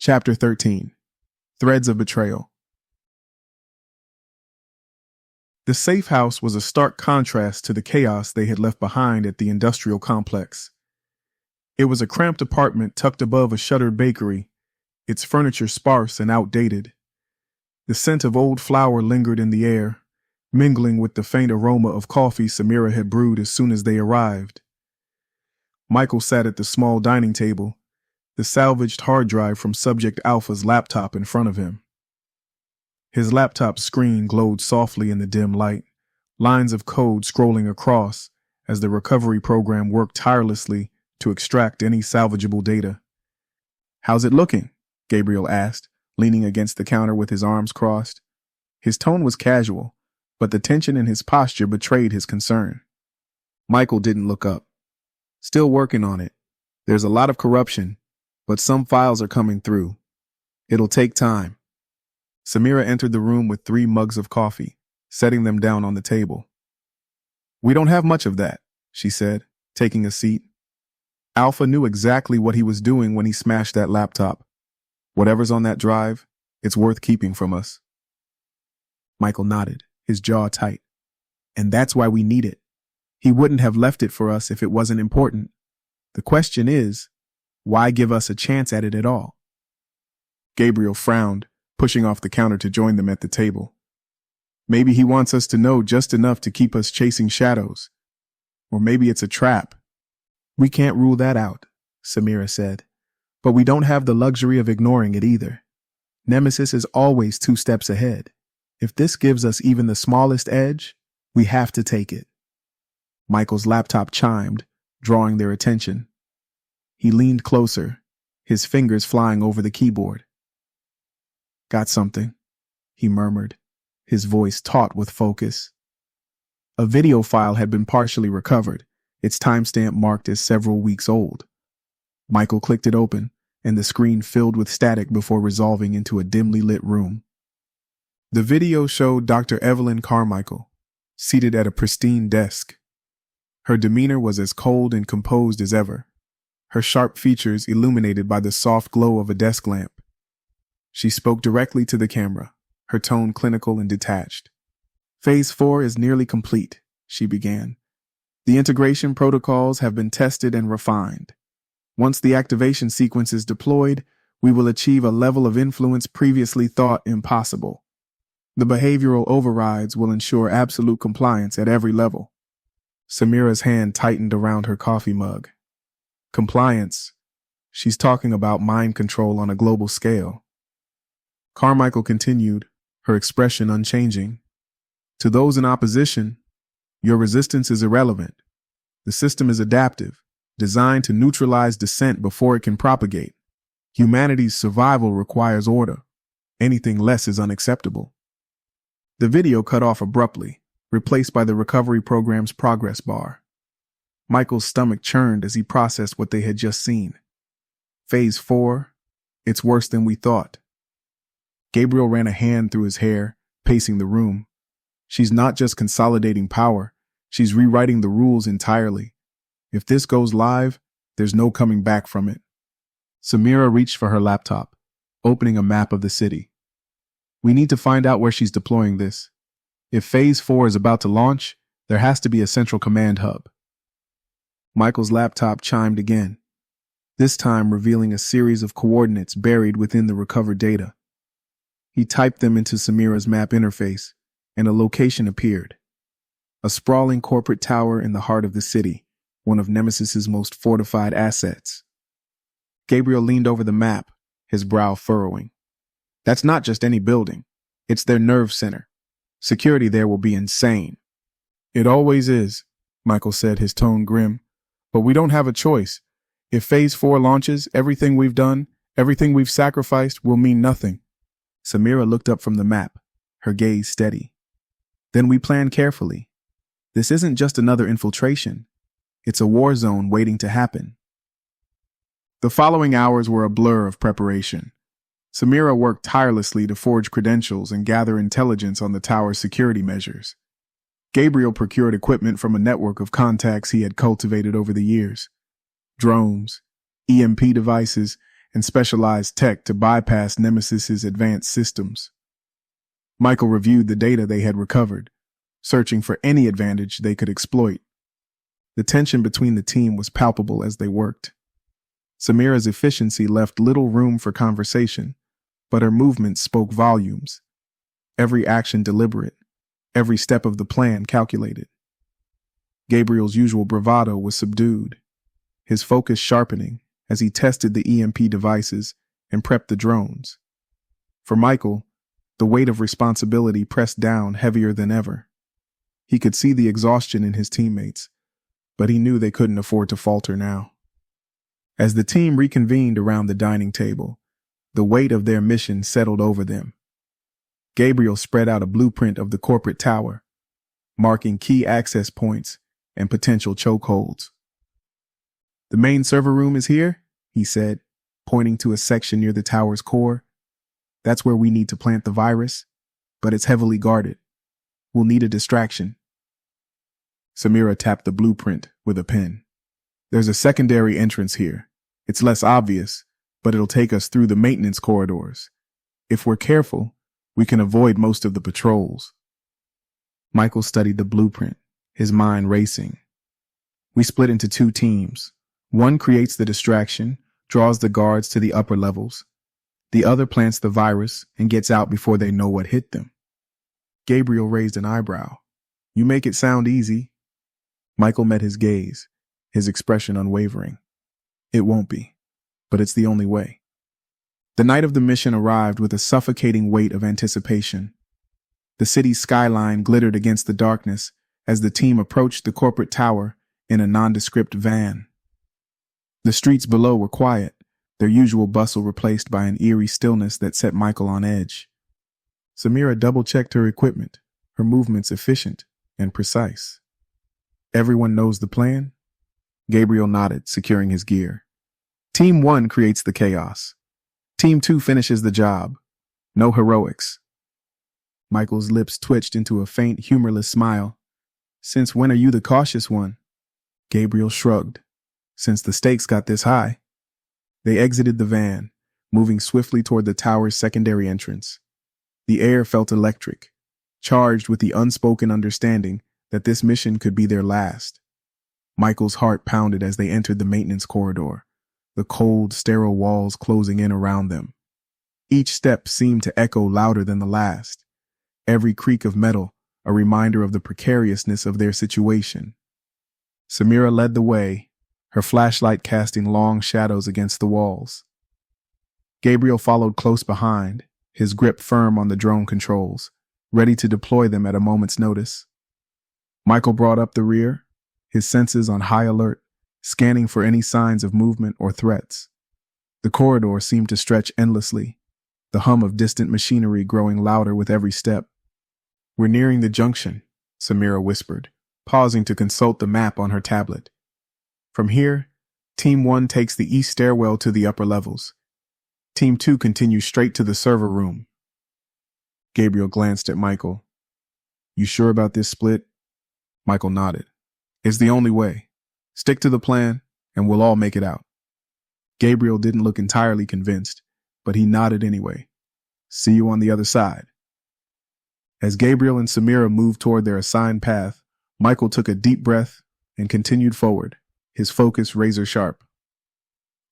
Chapter 13. Threads of Betrayal. The safe house was a stark contrast to the chaos they had left behind at the industrial complex. It was a cramped apartment tucked above a shuttered bakery, its furniture sparse and outdated. The scent of old flour lingered in the air, mingling with the faint aroma of coffee Samira had brewed as soon as they arrived. Michael sat at the small dining table, the salvaged hard drive from Subject Alpha's laptop in front of him. His laptop's screen glowed softly in the dim light, lines of code scrolling across as the recovery program worked tirelessly to extract any salvageable data. "How's it looking?" Gabriel asked, leaning against the counter with his arms crossed. His tone was casual, but the tension in his posture betrayed his concern. Michael didn't look up. "Still working on it. There's a lot of corruption, but some files are coming through. It'll take time." Samira entered the room with 3 mugs of coffee, setting them down on the table. "We don't have much of that," she said, taking a seat. Alpha knew exactly what he was doing when he smashed that laptop. "Whatever's on that drive, it's worth keeping from us." Michael nodded, his jaw tight. "And that's why we need it. He wouldn't have left it for us if it wasn't important. The question is, why give us a chance at it at all?" Gabriel frowned, pushing off the counter to join them at the table. "Maybe he wants us to know just enough to keep us chasing shadows. Or maybe it's a trap." "We can't rule that out," Samira said. "But we don't have the luxury of ignoring it either. Nemesis is always 2 steps ahead. If this gives us even the smallest edge, we have to take it." Michael's laptop chimed, drawing their attention. He leaned closer, his fingers flying over the keyboard. "Got something," he murmured, his voice taut with focus. A video file had been partially recovered, its timestamp marked as several weeks old. Michael clicked it open, and the screen filled with static before resolving into a dimly lit room. The video showed Dr. Evelyn Carmichael, seated at a pristine desk. Her demeanor was as cold and composed as ever, her sharp features illuminated by the soft glow of a desk lamp. She spoke directly to the camera, her tone clinical and detached. "Phase 4 is nearly complete," she began. "The integration protocols have been tested and refined. Once the activation sequence is deployed, we will achieve a level of influence previously thought impossible. The behavioral overrides will ensure absolute compliance at every level." Samira's hand tightened around her coffee mug. "Compliance. She's talking about mind control on a global scale." Carmichael continued, her expression unchanging. "To those in opposition, your resistance is irrelevant. The system is adaptive, designed to neutralize dissent before it can propagate. Humanity's survival requires order. Anything less is unacceptable." The video cut off abruptly, replaced by the recovery program's progress bar. Michael's stomach churned as he processed what they had just seen. "Phase 4, it's worse than we thought." Gabriel ran a hand through his hair, pacing the room. "She's not just consolidating power, she's rewriting the rules entirely. If this goes live, there's no coming back from it." Samira reached for her laptop, opening a map of the city. "We need to find out where she's deploying this. If Phase 4 is about to launch, there has to be a central command hub." Michael's laptop chimed again, this time revealing a series of coordinates buried within the recovered data. He typed them into Samira's map interface, and a location appeared. A sprawling corporate tower in the heart of the city, one of Nemesis's most fortified assets. Gabriel leaned over the map, his brow furrowing. "That's not just any building. It's their nerve center. Security there will be insane." "It always is," Michael said, his tone grim. "But we don't have a choice. If Phase 4 launches, everything we've done, everything we've sacrificed will mean nothing." Samira looked up from the map, her gaze steady. "Then we plan carefully. This isn't just another infiltration. It's a war zone waiting to happen." The following hours were a blur of preparation. Samira worked tirelessly to forge credentials and gather intelligence on the tower's security measures. Gabriel procured equipment from a network of contacts he had cultivated over the years. Drones, EMP devices, and specialized tech to bypass Nemesis's advanced systems. Michael reviewed the data they had recovered, searching for any advantage they could exploit. The tension between the team was palpable as they worked. Samira's efficiency left little room for conversation, but her movements spoke volumes. Every action deliberate, every step of the plan calculated. Gabriel's usual bravado was subdued, his focus sharpening as he tested the EMP devices and prepped the drones. For Michael, the weight of responsibility pressed down heavier than ever. He could see the exhaustion in his teammates, but he knew they couldn't afford to falter now. As the team reconvened around the dining table, the weight of their mission settled over them. Gabriel spread out a blueprint of the corporate tower, marking key access points and potential chokeholds. "The main server room is here," he said, pointing to a section near the tower's core. "That's where we need to plant the virus, but it's heavily guarded. We'll need a distraction." Samira tapped the blueprint with a pen. "There's a secondary entrance here. It's less obvious, but it'll take us through the maintenance corridors. If we're careful, we can avoid most of the patrols." Michael studied the blueprint, his mind racing. "We split into 2 teams. One creates the distraction, draws the guards to the upper levels. The other plants the virus and gets out before they know what hit them." Gabriel raised an eyebrow. "You make it sound easy." Michael met his gaze, his expression unwavering. "It won't be, but it's the only way." The night of the mission arrived with a suffocating weight of anticipation. The city's skyline glittered against the darkness as the team approached the corporate tower in a nondescript van. The streets below were quiet, their usual bustle replaced by an eerie stillness that set Michael on edge. Samira double-checked her equipment, her movements efficient and precise. "Everyone knows the plan?" Gabriel nodded, securing his gear. "Team 1 creates the chaos. Team 2 finishes the job. No heroics." Michael's lips twitched into a faint, humorless smile. "Since when are you the cautious one?" Gabriel shrugged. "Since the stakes got this high." They exited the van, moving swiftly toward the tower's secondary entrance. The air felt electric, charged with the unspoken understanding that this mission could be their last. Michael's heart pounded as they entered the maintenance corridor, the cold, sterile walls closing in around them. Each step seemed to echo louder than the last, every creak of metal a reminder of the precariousness of their situation. Samira led the way, her flashlight casting long shadows against the walls. Gabriel followed close behind, his grip firm on the drone controls, ready to deploy them at a moment's notice. Michael brought up the rear, his senses on high alert, scanning for any signs of movement or threats. The corridor seemed to stretch endlessly, the hum of distant machinery growing louder with every step. "We're nearing the junction," Samira whispered, pausing to consult the map on her tablet. "From here, Team 1 takes the east stairwell to the upper levels. Team 2 continues straight to the server room." Gabriel glanced at Michael. "You sure about this split?" Michael nodded. "It's the only way. Stick to the plan, and we'll all make it out." Gabriel didn't look entirely convinced, but he nodded anyway. "See you on the other side." As Gabriel and Samira moved toward their assigned path, Michael took a deep breath and continued forward, his focus razor sharp.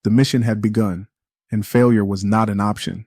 The mission had begun, and failure was not an option.